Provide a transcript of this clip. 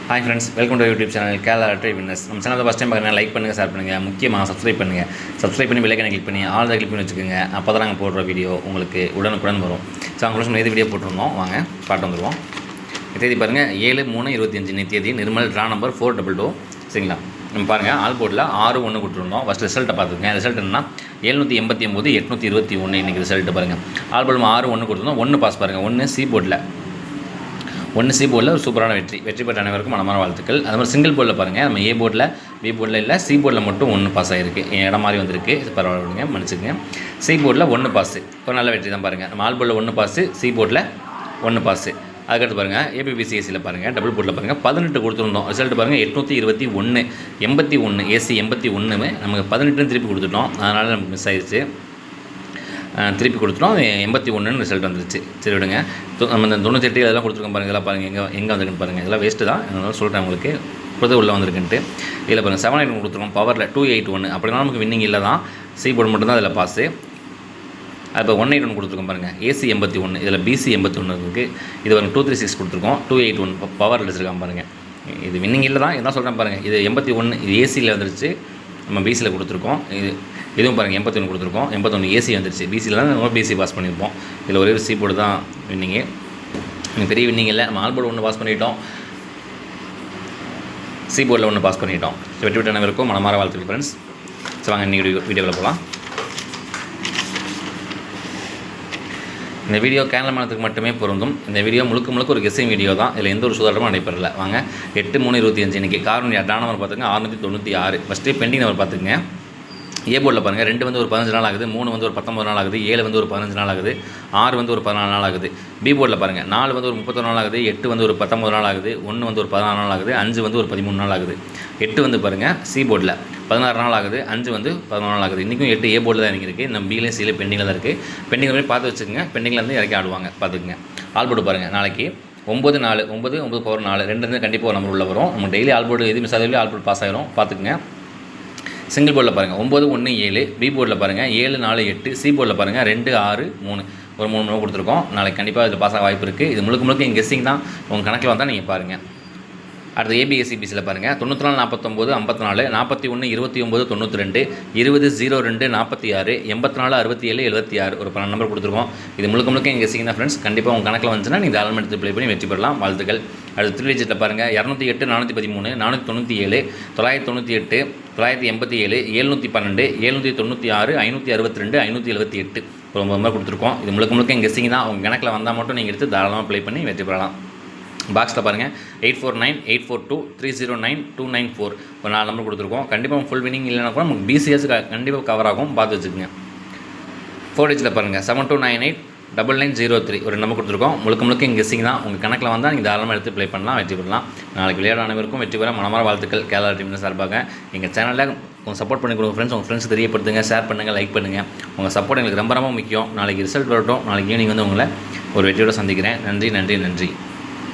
Hi friends, welcome to YouTube channel Kerala Lottery Winners. நம்ம சேனலை first time பார்க்குறேன், like பண்ணுங்கள், ஷேர் பண்ணுங்கள், முக்கியமாக சப்ஸ்கிரைப் பண்ணுங்கள். சப்ஸ்கிரைப் பண்ணி பெல் ஐகானை கிளிக் பண்ணி ஆல் த கிளிக் பண்ணி வச்சுக்கோங்க. அப்போ தான் நாங்கள் போடுற வீடியோ உங்களுக்கு உடனுக்குடன் வரும். ஸோ அவங்க நேற்று வீடியோ போட்டிருந்தோம், வாங்க பாட்டு வந்துடுவோம். தேதி பாருங்கள் 7/3/25 தேதி நிர்மல் ட்ரா நம்பர் 422. சரிங்களா, நம்ம பாருங்கள் ஆல் போர்டில் 6-1 கொடுத்துருந்தோம். ஃபஸ்ட் ரிசல்ட்டை பார்த்துக்கங்க. ரிசல்ட் என்னன்னா 789 821 இன்றைக்கி ரிசல்ட்டு பாருங்கள். ஆல் போர்டில் 6-1 கொடுத்துருந்தோம். 1 பாஸ் பாருங்கள். 1 சி போர்டில் ஒரு சூப்பரான வெற்றி பெற்ற அனைவருக்கும் மனமான வாழ்த்துக்கள். அது மாதிரி சிங்கிள் போர்டில் பாருங்கள், நம்ம ஏ போர்டில் பி போர்டில் இல்லை, சி போர்டில் மட்டும் 1 பாஸ் ஆகிருக்கு. இடம் மாதிரி வந்திருக்கு, பரவாயில்லைங்க, மன்னிச்சுக்கங்க. சி போர்டில் 1 பாஸு, ஒரு நல்ல வெற்றி தான் பாருங்கள். நம்ம ஆல் போர்டில் 1 பாஸு, சி போர்டில் 1 பாஸு. அதுக்கடுத்து பாருங்கள் ஏபிபிசிஎஸ்சியில் பாருங்கள், டபுள் போர்டில் பாருங்கள் 18 கொடுத்துருந்தோம். ரிசல்ட் பாருங்கள் 821 81 ஏசி 81 நமக்கு 18 திருப்பி கொடுத்துட்டோம். அதனால் நமக்கு மிஸ் ஆயிடுச்சு. திருப்பி கொடுத்துட்டோம். 81 ரிசல்ட் வந்துருச்சு. சரி விடுங்க. நம்ம இந்த 98 இதெல்லாம் கொடுத்துருக்கோம் பாருங்கள். இதெல்லாம் பாருங்கள் எங்கே வந்திருக்குன்னு பாருங்கள். இதெல்லாம் வேஸ்ட்டு தான், அதனால சொல்கிறேன் உங்களுக்கு இப்போது உள்ளே வந்திருக்குன்ட்டு. இதில் பாருங்கள் 7 கொடுத்துருக்கோம். பவரில் 281 அப்படின்னா நமக்கு வின்னிங் இல்லை தான். சி போர்டு மட்டும்தான் அதில் பாஸு. இப்போ 181 கொடுத்துருக்கோம் பாருங்கள். ஏசி 81, இதில் பிசி 81 இருக்குது. இது ஒரு 236 கொடுத்துருக்கோம். 281 பவர் அடிச்சிருக்கான் பாருங்கள். இது வின்னிங் இல்லை தான், இதான் சொல்கிறேன் பாருங்கள். இது 81 இது ஏசியில் வந்துருச்சு, நம்ம பிசியில் கொடுத்துருக்கோம். இதுவும் பாருங்கள் 81 கொடுத்துருக்கோம். 81 ஏசி வந்துருச்சு. பிசியில் தான் நம்ம பிசி பாஸ் பண்ணியிருப்போம். இதில் ஒரே ஒரு சி போர்டு தான் வின்னிங்கு. பெரிய வின்னிங் இல்லை. நம்ம ஆல் போர்டு 1 பாஸ் பண்ணிட்டோம், சி போர்டில் 1 பாஸ் பண்ணிட்டோம். வெற்றி பெற்ற அனைவருக்கும் மனமார வாழ்த்துக்கள் ஃப்ரெண்ட்ஸ். ஸோ வாங்க இன்றைக்கி வீடியோவில் போகலாம். இந்த வீடியோ கேரளமானத்துக்கு மட்டுமே பொருந்தும். இந்த வீடியோ முழுக்க ஒரு கெஸ்ஸிங் வீடியோ தான். இதில் எந்த ஒரு சுதாரணமும் நடைபெறல. வாங்க 8/3/25 இன்றைக்கி காரணம் ட்ரா நம்பர் பார்த்துங்க 696. ஃபஸ்ட்டு பெண்டிங் நம்பர் பார்த்துங்க. ஏ போர்டில் பாருங்கள் 2 வந்து ஒரு 15 நாள் ஆகுது, 3 வந்து ஒரு 19 நாள் ஆகுது, 7 வந்து ஒரு 15 நாள் ஆகுது, 6 வந்து ஒரு 14 நாள் ஆகுது. பி போர்டில் பாருங்கள் 4 வந்து ஒரு 31 நாள் ஆகுது, 8 வந்து ஒரு 19 நாள் ஆகுது, 1 வந்து ஒரு 16 நாள் ஆகுது, 5 வந்து ஒரு 13 நாள் ஆகுது. 8 வந்து பாருங்கள் சி போர்டில் 16 நாள் ஆகுது, 5 வந்து 11 நாள் ஆகுது. இன்றைக்கும் 8 ஏ போர்டில் தான் இன்றைக்கி இருக்குது. நம்ம பியில் சியில் பெண்டிங்கில் தான் இருக்குது. பெண்டிங்கில் போய் பார்த்து வச்சுக்கோங்க. பெண்டிங்கில் இருந்து இறக்கி ஆடுவாங்க, பார்த்துக்குங்க. ஆல் போர்டு பாருங்கள் நாளைக்கு 9/4 9 பவர் 4 2 வந்து கண்டிப்பாக ஒரு நம்பர் உள்ள வரும். நம்ம டெய்லி ஆல் போர்டு எது மிஸ் ஆகுது ஆல் போர்டு பாஸ் ஆகிரும், பார்த்துக்குங்க. சிங்கிள் போர்டில் பாருங்கள் 9-1-7, பி போர்டில் பாருங்கள் 7-4-8, சி போர்டில் பாருங்கள் 2-6-3 ஒரு 3 மணி கொடுத்துருக்கோம். நாளைக்கு கண்டிப்பாக இதில் பாஸ் ஆக வாய்ப்பு இருக்குது. இது முழுக்க எங்கள் கெஸ்ஸிங் தான். உங்கள் கணக்கில் வந்தால் நீங்கள் பாருங்கள். அடுத்து ஏபிஎஸ்சிபிசியில் பாருங்கள் 94-49 54 41 29 92 20 02 46 84 67 76 ஒரு 12 நம்பர் கொடுத்துருக்கோம். இது முழுக்க எங்கள் கெஸ்ஸிங் தான் ஃப்ரெண்ட்ஸ். கண்டிப்பாக உங்கள் கணக்கில் வந்துச்சுன்னா நீங்கள் தாராளமாக எடுத்து ப்ளே பண்ணி வெற்றி பெறலாம். வாழ்த்துக்கள். அடுத்து 3 டிஜிட்டில் பாருங்கள் 208 413 497 998 987 712 796 562 578 ஒரு நம்பர் கொடுத்துருக்கோம். இது முழுக்க எங்கள் கெஸ்ஸிங் தான். உங்கள் கணக்கில் வந்தால் மட்டும் நீங்கள் எடுத்து தாராளமாக ப்ளே பண்ணி வெற்றி பெறலாம். பாக்ஸில் பாருங்கள் 849 842 309 294 ஒரு 4 நம்பர் கொடுத்துருக்கோம். கண்டிப்பாக ஃபுல் வினிங் இல்லைனா கூட நமக்கு பிசிஎஸ் கண்டிப்பாக கவர் ஆகும், பார்த்து வச்சுக்கோங்க. 4 டிஜிட்டில் பாருங்கள் 7298 9903 ஒரு நம்பர் கொடுத்துருக்கோம். முழுக்க எங்கள் கெஸ்ஸிங் தான். உங்கள் கணக்கில் வந்தால் நீங்கள் தாராளமாக எடுத்து ப்ளே பண்ணலாம், வெற்றி பெறலாம். நாளைக்கு விளையாட அனைவருக்கும் வெற்றி பெற மனமார வாழ்த்துக்கள். கேரளா டீம் சார்பாக எங்கள் சேனலில் உங்கள் சப்போர்ட் பண்ணி கொடுங்க ஃப்ரெண்ட்ஸ். உங்கள் ஃப்ரெண்ட்ஸ் தெரியப்படுத்துங்க, ஷேர் பண்ணுங்கள், லைக் பண்ணுங்கள். உங்கள் சப்போர்ட் எங்களுக்கு ரொம்ப முக்கியம். நாளைக்கு ரிசல்ட் வரட்டும். நாளைக்கு ஈவினிங் வந்து உங்களை ஒரு வெற்றியோடு சந்திக்கிறேன். நன்றி.